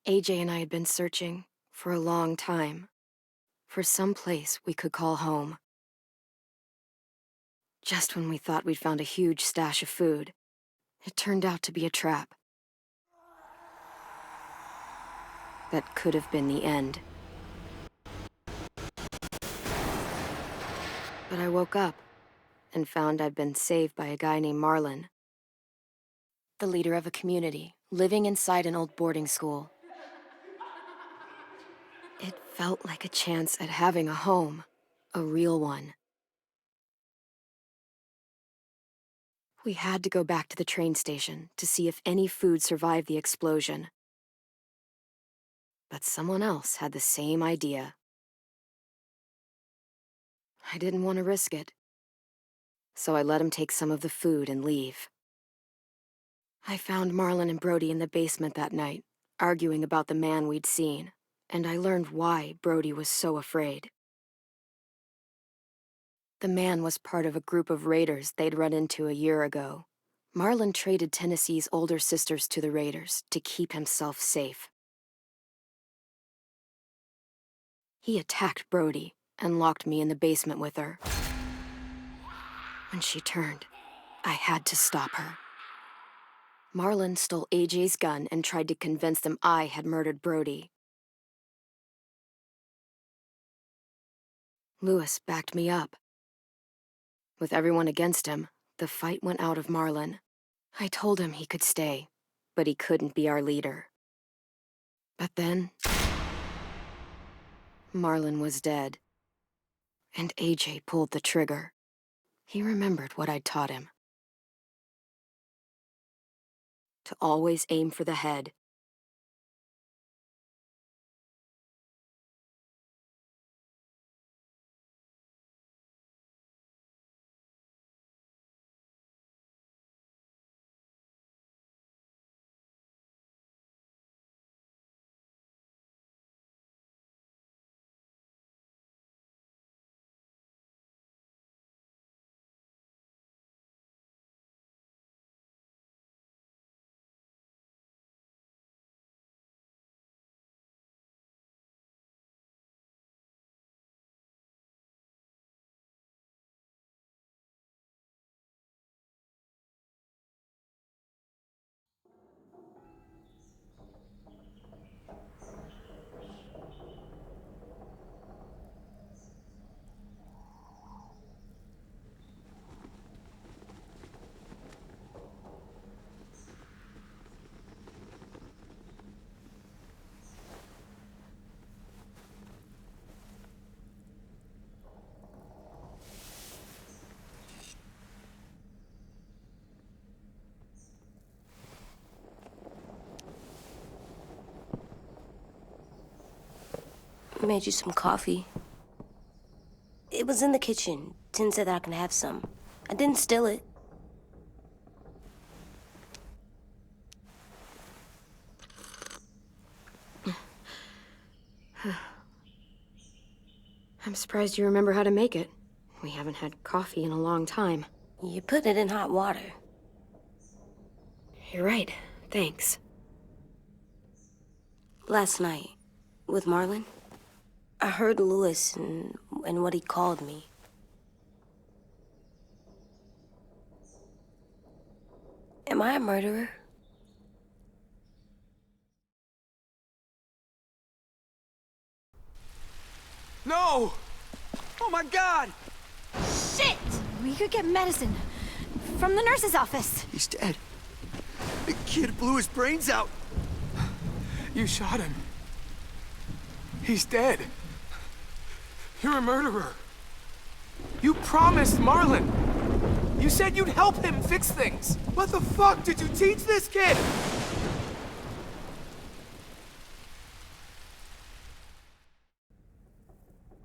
AJ and I had been searching for a long time for some place we could call home. Just when we thought we'd found a huge stash of food, it turned out to be a trap. That could have been the end. But I woke up and found I'd been saved by a guy named Marlon, the leader of a community living inside an old boarding school. It felt like a chance at having a home, a real one. We had to go back to the train station to see if any food survived the explosion. But someone else had the same idea. I didn't want to risk it, so I let him take some of the food and leave. I found Marlon and Brody in the basement that night, arguing about the man we'd seen, and I learned why Brody was so afraid. The man was part of a group of raiders they'd run into a year ago. Marlon traded Tennessee's older sisters to the raiders to keep himself safe. He attacked Brody and locked me in the basement with her. When she turned, I had to stop her. Marlon stole AJ's gun and tried to convince them I had murdered Brody. Lewis backed me up. With everyone against him, the fight went out of Marlon. I told him he could stay, but he couldn't be our leader. But then, Marlon was dead, and AJ pulled the trigger. He remembered what I'd taught him. To always aim for the head. I made you some coffee. It was in the kitchen. Tin said that I can have some. I didn't steal it. I'm surprised you remember how to make it. We haven't had coffee in a long time. You put it in hot water. You're right. Thanks. Last night, with Marlon, I heard Lewis and what he called me. Am I a murderer? No! Oh my God! Shit! We could get medicine from the nurse's office. He's dead. The kid blew his brains out. You shot him. He's dead. You're a murderer. You promised Marlon. You said you'd help him fix things. What the fuck did you teach this kid?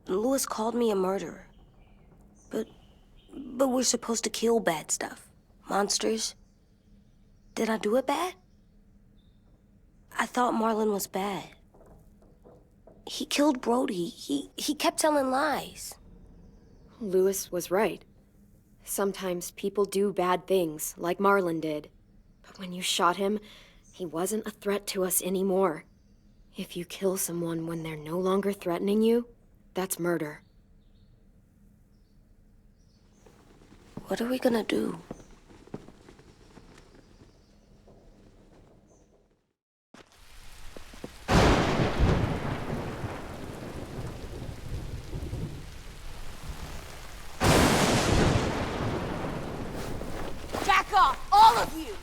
Lewis called me a murderer. But we're supposed to kill bad stuff. Monsters. Did I do it bad? I thought Marlon was bad. He killed Brody. He kept telling lies. Lewis was right. Sometimes people do bad things, like Marlon did. But when you shot him, he wasn't a threat to us anymore. If you kill someone when they're no longer threatening you, that's murder. What are we gonna do? Back off, all of you!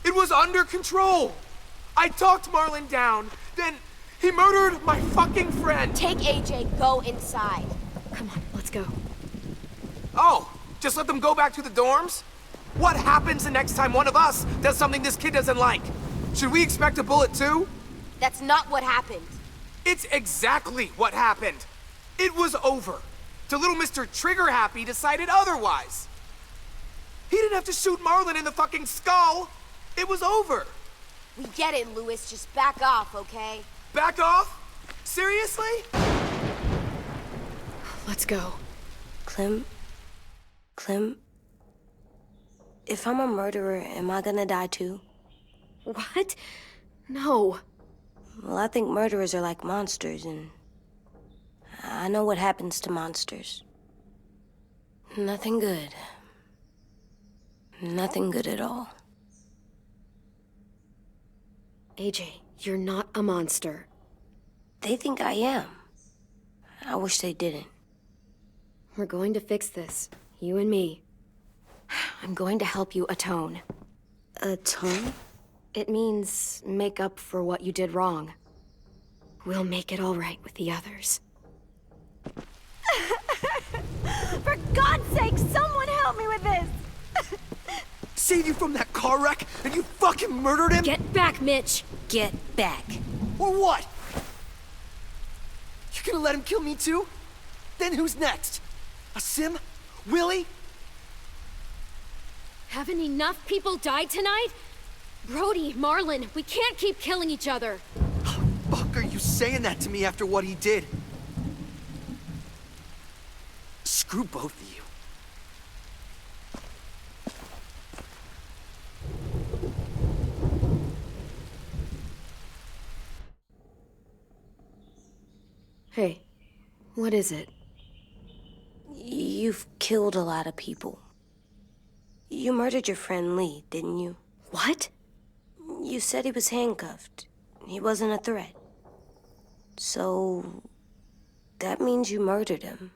It was under control! I talked Marlon down, then he murdered my fucking friend! Take AJ, go inside. Come on, let's go. Oh, just let them go back to the dorms? What happens the next time one of us does something this kid doesn't like? Should we expect a bullet too? That's not what happened. It's exactly what happened. It was over. Till little Mr. Trigger Happy decided otherwise. He didn't have to shoot Marlon in the fucking skull. It was over. We get it, Louis. Just back off, okay? Back off? Seriously? Let's go. Clem, if I'm a murderer, am I gonna die too? What? No. Well, I think murderers are like monsters, and I know what happens to monsters. Nothing good. Nothing good at all. AJ, you're not a monster. They think I am. I wish they didn't. We're going to fix this. You and me. I'm going to help you atone. Atone? It means make up for what you did wrong. We'll make it all right with the others. For God's sake, someone help me with this! Saved you from that car wreck, and you fucking murdered him? Get back, Mitch! Get back. Or what? You gonna let him kill me too? Then who's next? A Sim? Willie? Haven't enough people died tonight? Brody, Marlon, we can't keep killing each other. How the fuck are you saying that to me after what he did? Screw both of you. Hey, what is it? You've killed a lot of people. You murdered your friend Lee, didn't you? What? You said he was handcuffed. He wasn't a threat. So, that means you murdered him.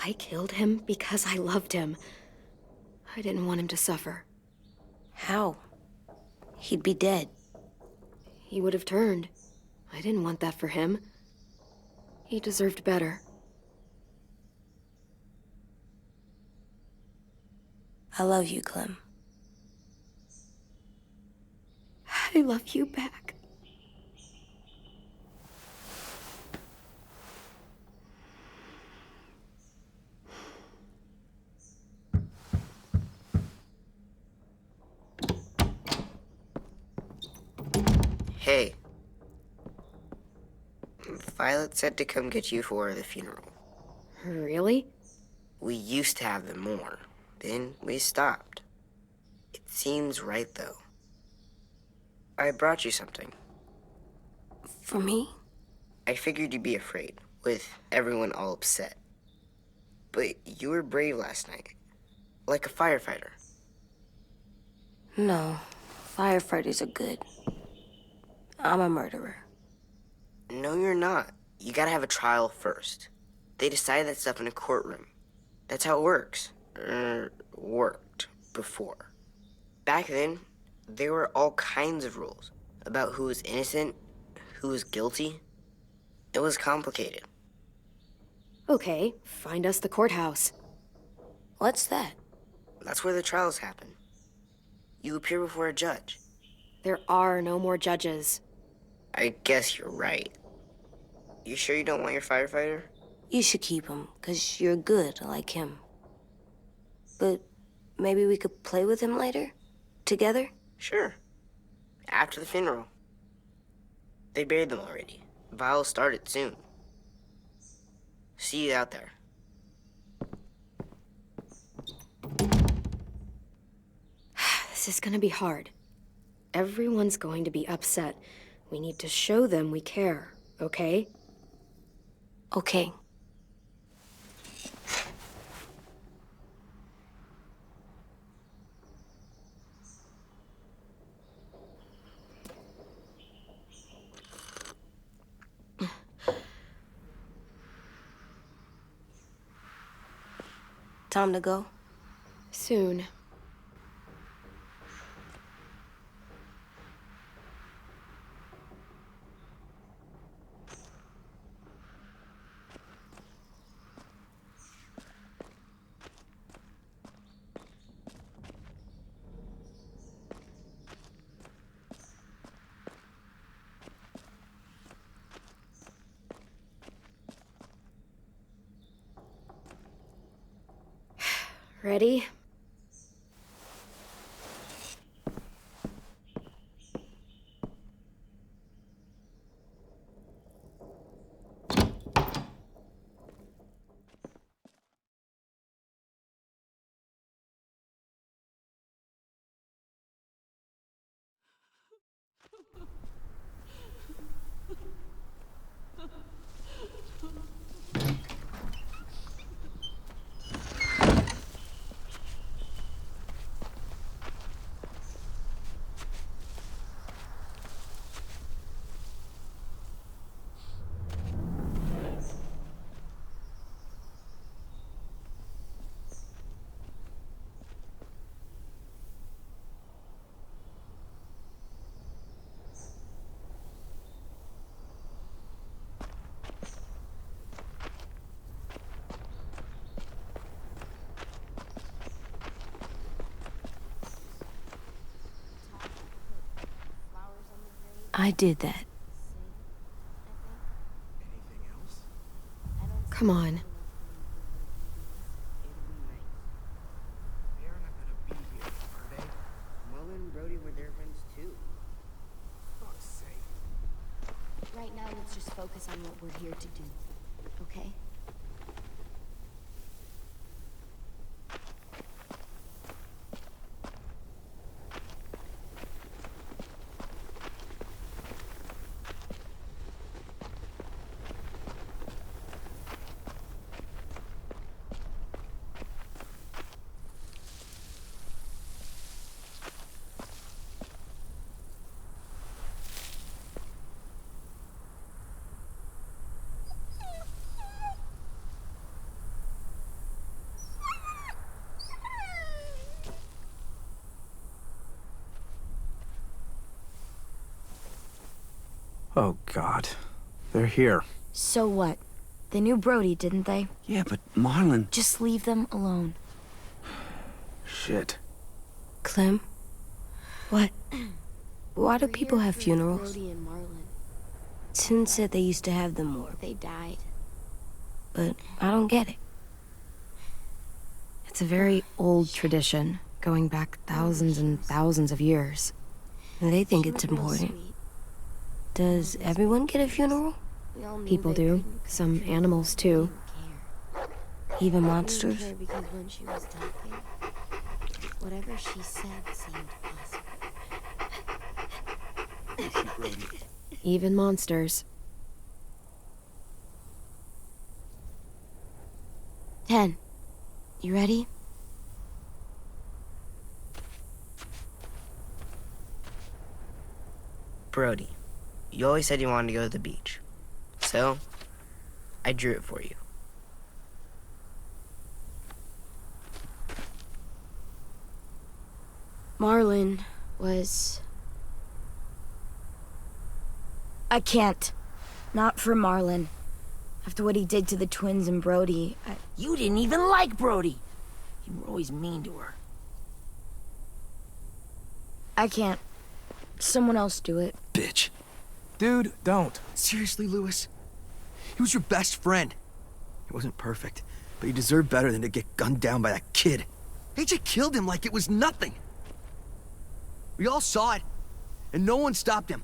I killed him because I loved him. I didn't want him to suffer. How? He'd be dead. He would have turned. I didn't want that for him. He deserved better. I love you, Clem. I love you back. Hey. Violet said to come get you for the funeral. Really? We used to have them more. Then we stopped. It seems right, though. I brought you something. For me? I figured you'd be afraid, with everyone all upset. But you were brave last night. Like a firefighter. No. Firefighters are good. I'm a murderer. No, you're not. You gotta have a trial first. They decide that stuff in a courtroom. That's how it works. Worked before. Back then, there were all kinds of rules about who was innocent, who was guilty. It was complicated. Okay, find us the courthouse. What's that? That's where the trials happen. You appear before a judge. There are no more judges. I guess you're right. You sure you don't want your firefighter? You should keep him, 'cause you're good like him. But maybe we could play with him later? Together? Sure. After the funeral. They buried them already. Vile'll start it soon. See you out there. This is gonna be hard. Everyone's going to be upset. We need to show them we care, okay? Okay. Time to go? Soon. Ready? I did that. Come on. They're not gonna be here, are they? Mullen and Brody were their friends too. Fuck's sake. Right now, let's just focus on what we're here to do, okay? Oh, God. They're here. So what? They knew Brody, didn't they? Yeah, but Marlon... Just leave them alone. Shit. Clem? What? Why do people have funerals? Brody and Marlon. Tin said they used to have them more, They died. but I don't get it. It's a very old tradition, going back thousands and thousands of years. They think it's important. Does everyone get a funeral? People do. Some animals, too. Even monsters? Because when she was talking, whatever she said seemed possible. Even monsters. 10. You ready? Brody, you always said you wanted to go to the beach. So, I drew it for you. Marlon was... I can't. Not for Marlon. After what he did to the twins and Brody, You didn't even like Brody. You were always mean to her. I can't. Someone else do it. Bitch. Dude, don't. Seriously, Lewis? He was your best friend. He wasn't perfect, but he deserved better than to get gunned down by that kid. AJ killed him like it was nothing. We all saw it, and no one stopped him.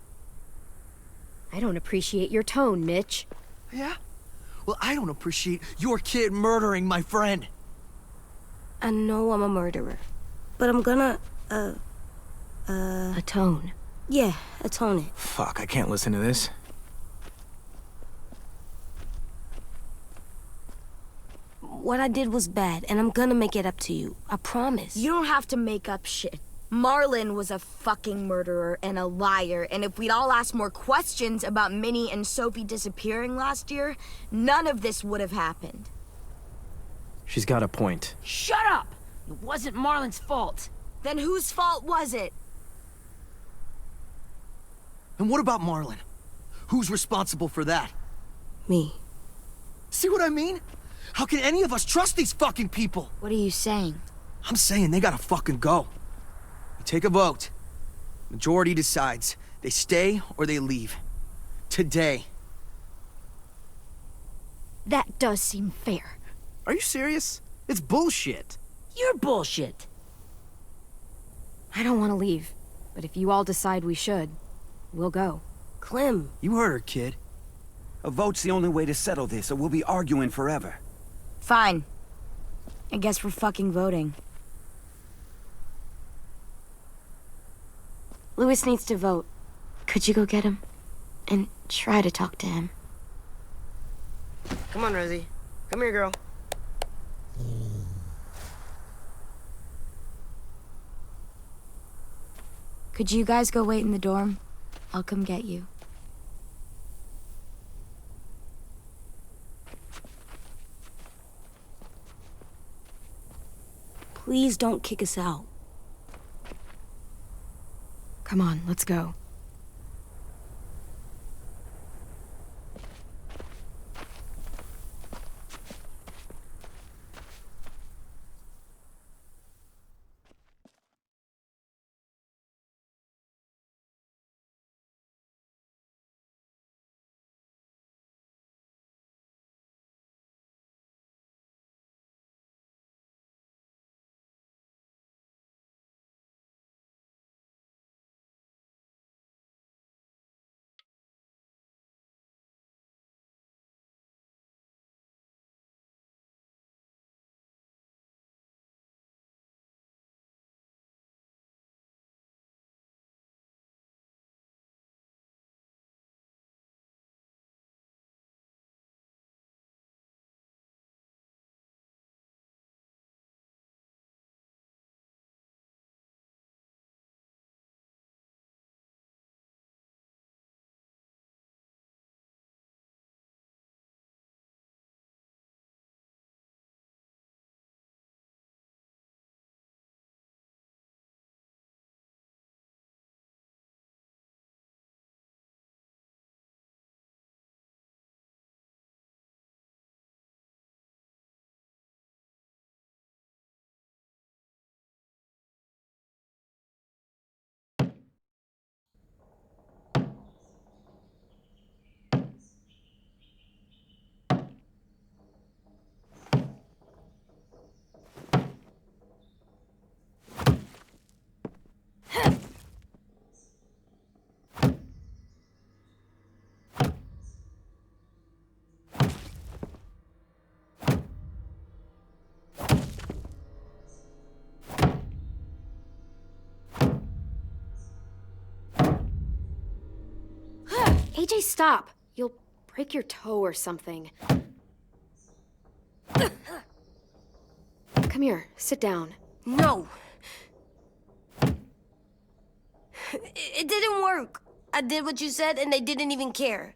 I don't appreciate your tone, Mitch. Yeah? Well, I don't appreciate your kid murdering my friend. I know I'm a murderer, but I'm gonna, Atone. Yeah, atone it. Fuck, I can't listen to this. What I did was bad, and I'm gonna make it up to you. I promise. You don't have to make up shit. Marlon was a fucking murderer and a liar, and if we'd all asked more questions about Minnie and Sophie disappearing last year, none of this would have happened. She's got a point. Shut up! It wasn't Marlon's fault. Then whose fault was it? And what about Marlon? Who's responsible for that? Me. See what I mean? How can any of us trust these fucking people? What are you saying? I'm saying they gotta fucking go. We take a vote. Majority decides. They stay or they leave. Today. That does seem fair. Are you serious? It's bullshit. You're bullshit. I don't want to leave, but if you all decide we should, we'll go. Clem. You heard her, kid. A vote's the only way to settle this, or we'll be arguing forever. Fine. I guess we're fucking voting. Louis needs to vote. Could you go get him? And try to talk to him. Come on, Rosie. Come here, girl. Could you guys go wait in the dorm? I'll come get you. Please don't kick us out. Come on, let's go. AJ, stop! You'll break your toe or something. Come here, sit down. No. It didn't work. I did what you said, and they didn't even care.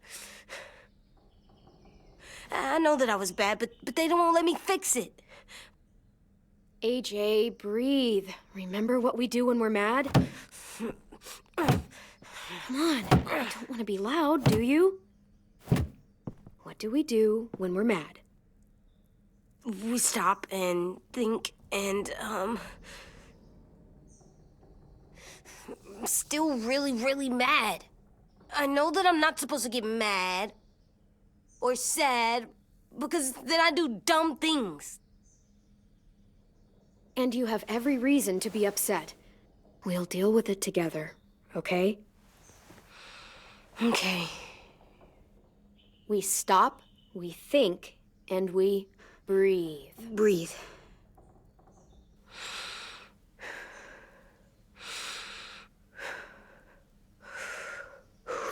I know that I was bad, but they don't let me fix it. AJ, breathe. Remember what we do when we're mad? Come on, you don't want to be loud, do you? What do we do when we're mad? We stop and think and, I'm still really, really mad. I know that I'm not supposed to get mad or sad because then I do dumb things. And you have every reason to be upset. We'll deal with it together, okay? Okay. We stop, we think, and we breathe.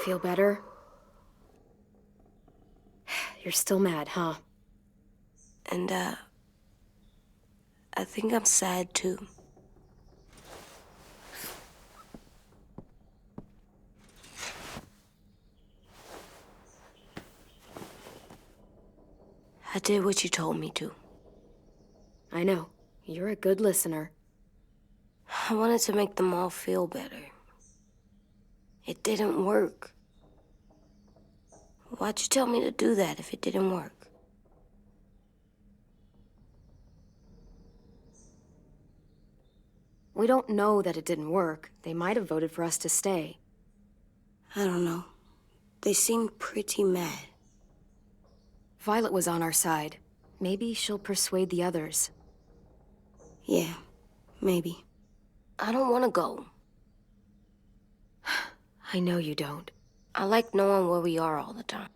Feel better? You're still mad, huh? And, I think I'm sad, too. I did what you told me to. I know. You're a good listener. I wanted to make them all feel better. It didn't work. Why'd you tell me to do that if it didn't work? We don't know that it didn't work. They might have voted for us to stay. I don't know. They seemed pretty mad. Violet was on our side. Maybe she'll persuade the others. Yeah, maybe. I don't want to go. I know you don't. I like knowing where we are all the time.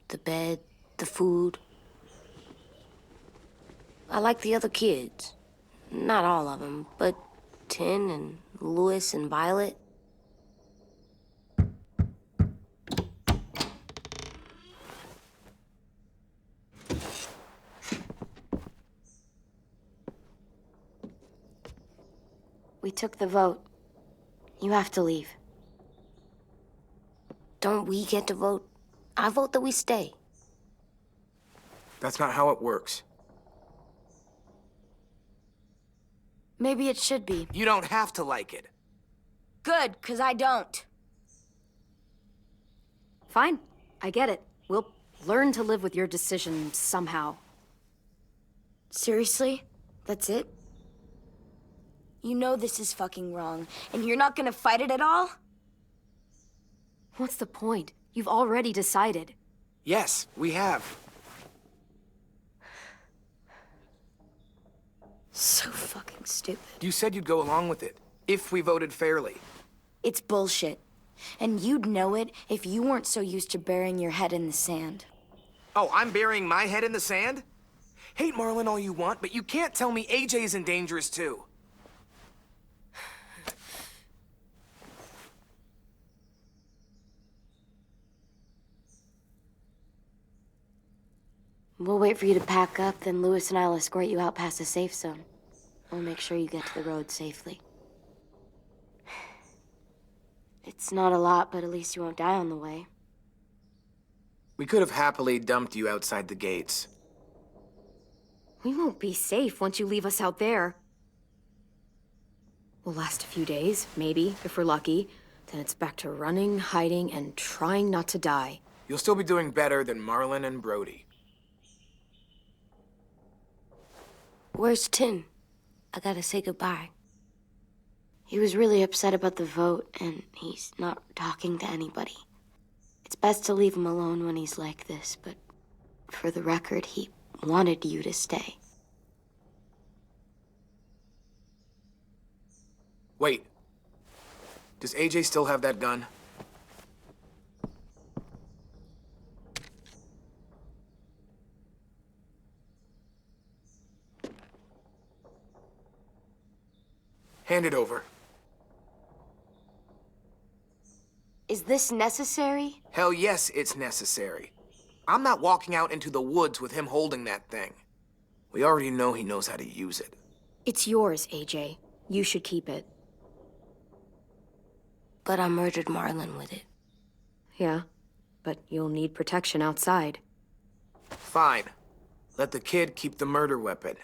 The bed, the food. I like the other kids. Not all of them, but Tin and Louis and Violet. We took the vote. You have to leave. Don't we get to vote? I vote that we stay. That's not how it works. Maybe it should be. You don't have to like it. Good, 'cause I don't. Fine. I get it. We'll learn to live with your decision somehow. Seriously? That's it? You know this is fucking wrong, and you're not gonna fight it at all? What's the point? You've already decided. Yes, we have. So fucking stupid. You said you'd go along with it, if we voted fairly. It's bullshit. And you'd know it if you weren't so used to burying your head in the sand. Oh, I'm burying my head in the sand? Hate Marlon all you want, but you can't tell me AJ isn't dangerous too. We'll wait for you to pack up, then Lewis and I'll escort you out past the safe zone. We'll make sure you get to the road safely. It's not a lot, but at least you won't die on the way. We could have happily dumped you outside the gates. We won't be safe once you leave us out there. We'll last a few days, maybe, if we're lucky. Then it's back to running, hiding, and trying not to die. You'll still be doing better than Marlon and Brody. Where's Tin? I gotta say goodbye. He was really upset about the vote, and he's not talking to anybody. It's best to leave him alone when he's like this, but for the record, he wanted you to stay. Wait. Does AJ still have that gun? Hand it over. Is this necessary? Hell yes, it's necessary. I'm not walking out into the woods with him holding that thing. We already know he knows how to use it. It's yours, AJ. You should keep it. But I murdered Marlon with it. Yeah, but you'll need protection outside. Fine. Let the kid keep the murder weapon.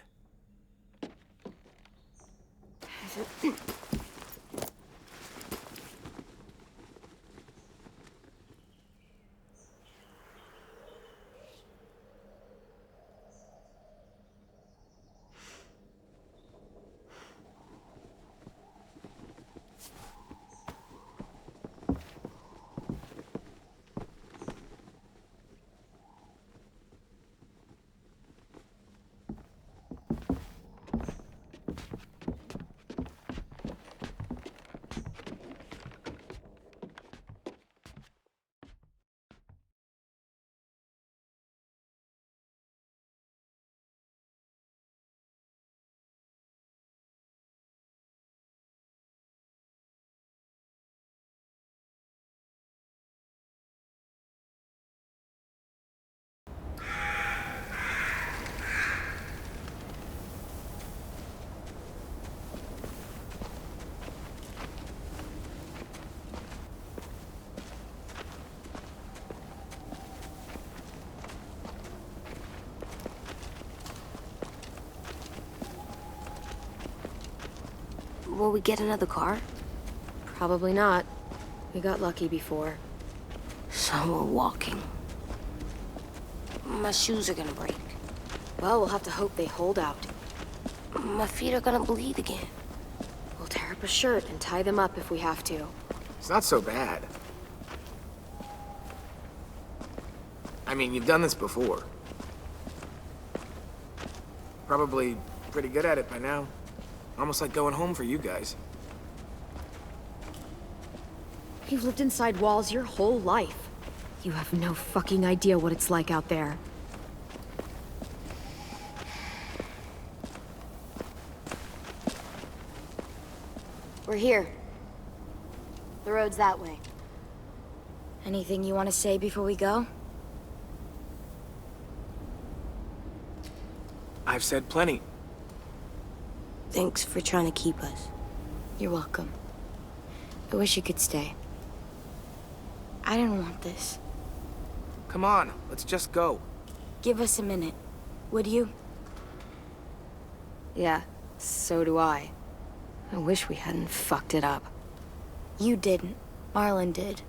Will we get another car? Probably not. We got lucky before. So we're walking. My shoes are gonna break. Well, we'll have to hope they hold out. My feet are gonna bleed again. We'll tear up a shirt and tie them up if we have to. It's not so bad. I mean, you've done this before. Probably pretty good at it by now. Almost like going home for you guys. You've lived inside walls your whole life. You have no fucking idea what it's like out there. We're here. The road's that way. Anything you want to say before we go? I've said plenty. Thanks for trying to keep us. You're welcome. I wish you could stay. I didn't want this. Come on, let's just go. Give us a minute, would you? Yeah, so do I. I wish we hadn't fucked it up. You didn't. Marlon did.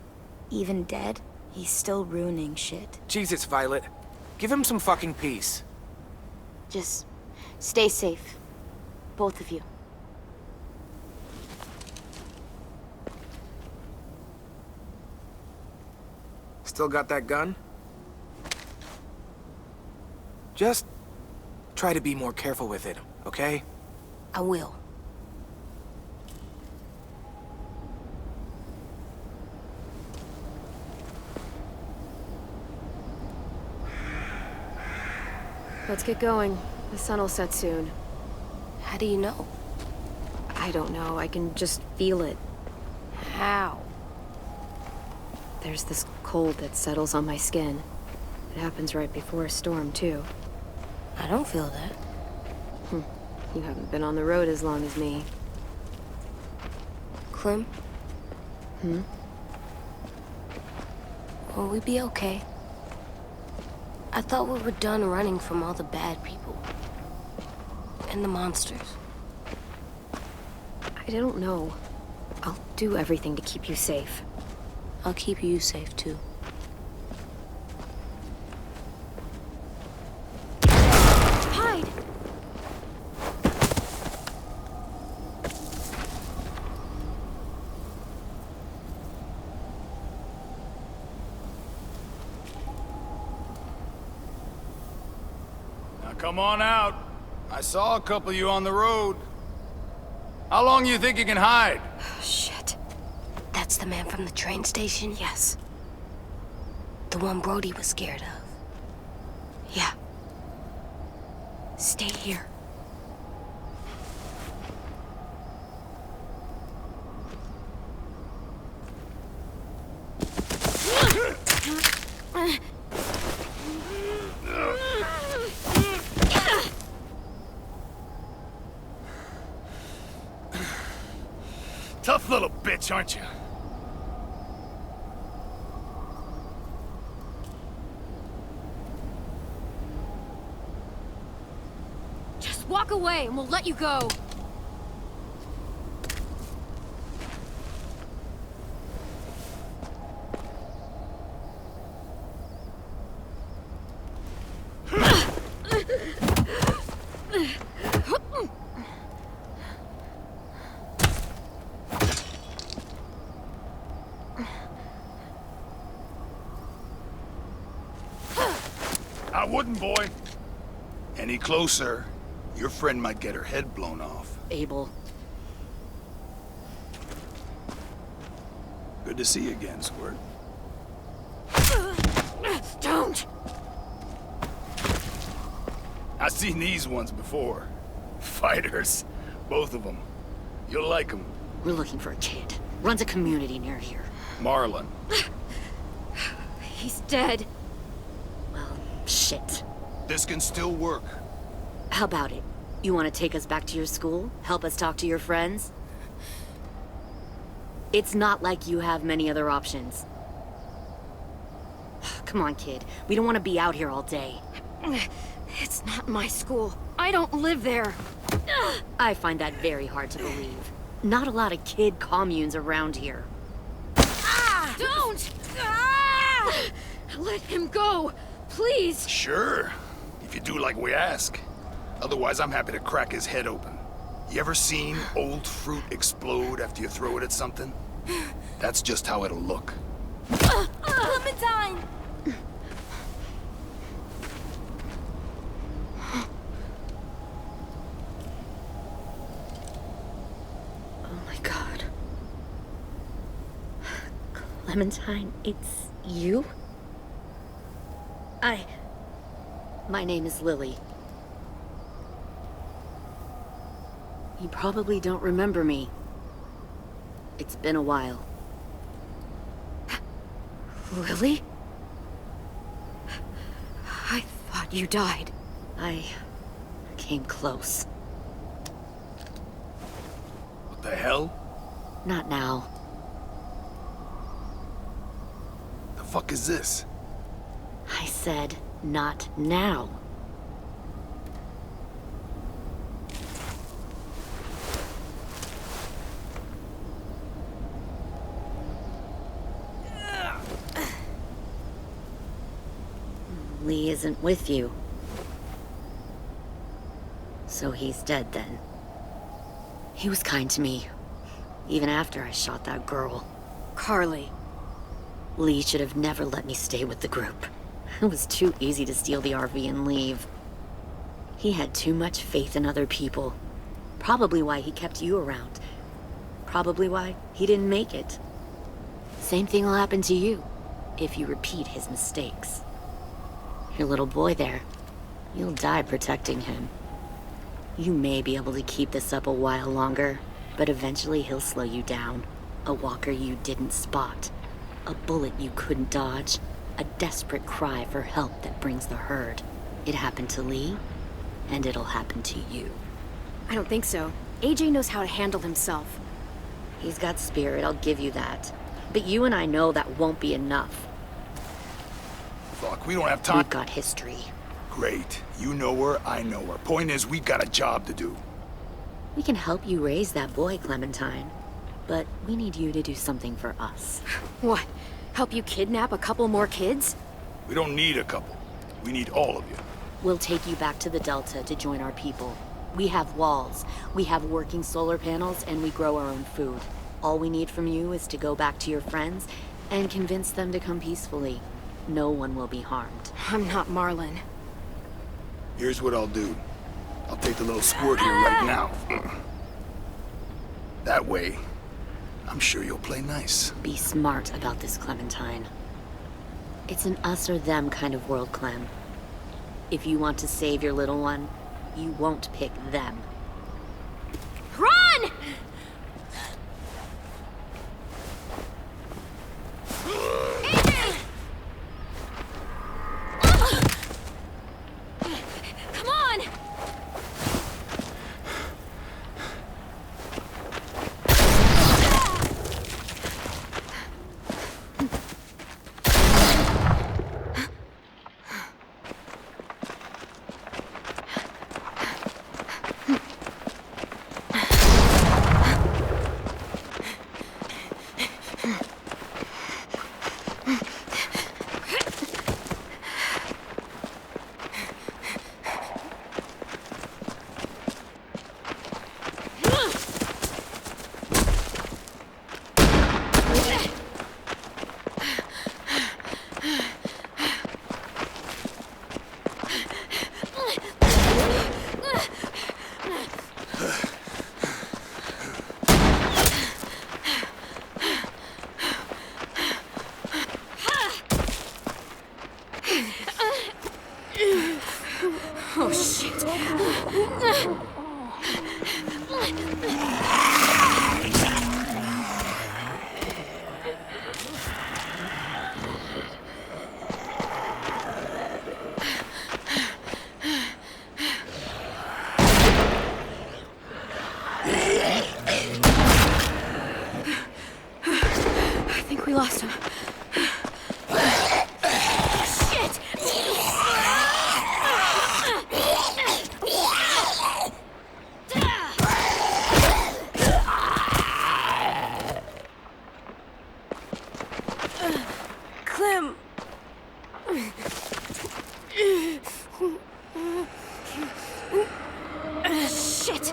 Even dead, he's still ruining shit. Jesus, Violet. Give him some fucking peace. Just stay safe. Both of you. Still got that gun? Just try to be more careful with it, okay? I will. Let's get going. The sun will set soon. How do you know? I don't know, I can just feel it. How? There's this cold that settles on my skin. It happens right before a storm, too. I don't feel that. You haven't been on the road as long as me. Clem? Will we be okay? I thought we were done running from all the bad people. And the monsters. I don't know. I'll do everything to keep you safe. I'll keep you safe, too. Hide! Now come on out. I saw a couple of you on the road. How long you think you can hide? Shit. That's the man from the train station? Yes. The one Brody was scared of. Yeah. Stay here. Tough little bitch, aren't you? Just walk away and we'll let you go. I wouldn't, boy. Any closer, your friend might get her head blown off. Abel. Good to see you again, Squirt. Don't! I've seen these ones before. Fighters. Both of them. You'll like them. We're looking for a kid. Runs a community near here. Marlon. He's dead. Well, shit. This can still work. How about it? You want to take us back to your school? Help us talk to your friends? It's not like you have many other options. Come on, kid. We don't want to be out here all day. It's not my school. I don't live there. I find that very hard to believe. Not a lot of kid communes around here. Don't! Let him go, please. Sure. If you do like we ask. Otherwise, I'm happy to crack his head open. You ever seen old fruit explode after you throw it at something? That's just how it'll look. Clementine! Oh my god. Clementine, it's you? My name is Lily. You probably don't remember me. It's been a while. Lily? I thought you died. I came close. What the hell? Not now. The fuck is this? I said, not now. Lee isn't with you. So he's dead then. He was kind to me, even after I shot that girl. Carly. Lee should have never let me stay with the group. It was too easy to steal the RV and leave. He had too much faith in other people. Probably why he kept you around. Probably why he didn't make it. Same thing will happen to you, if you repeat his mistakes. Your little boy there, You'll die protecting him. You may be able to keep this up a while longer, but eventually he'll slow you down. A walker you didn't spot. A bullet you couldn't dodge. A desperate cry for help that brings the herd. It happened to Lee, and it'll happen to you. I don't think so. AJ knows how to handle himself. He's got spirit, I'll give you that. But you and I know that won't be enough. Fuck, we don't have time. We've got history. Great. You know her, I know her. Point is, we've got a job to do. We can help you raise that boy, Clementine. But we need you to do something for us. What? Help you kidnap a couple more kids? We don't need a couple. We need all of you. We'll take you back to the Delta to join our people. We have walls, we have working solar panels, and we grow our own food. All we need from you is to go back to your friends and convince them to come peacefully. No one will be harmed. I'm not Marlon. Here's what I'll do. I'll take the little squirt here right now. That way, I'm sure you'll play nice. Be smart about this, Clementine. It's an us or them kind of world, Clem. If you want to save your little one, you won't pick them. Run! AJ! Come on! Oh, shit. I think we lost him. Shit! Clem. Shit!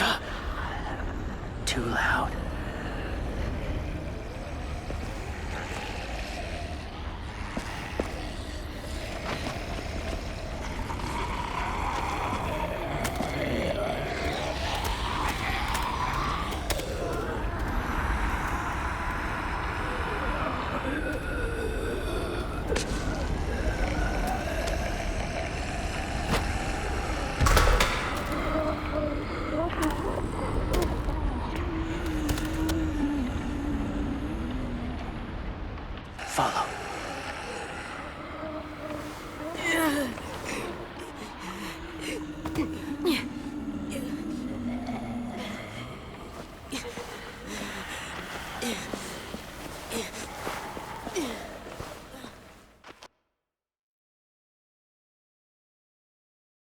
Stop. Too loud. Follow.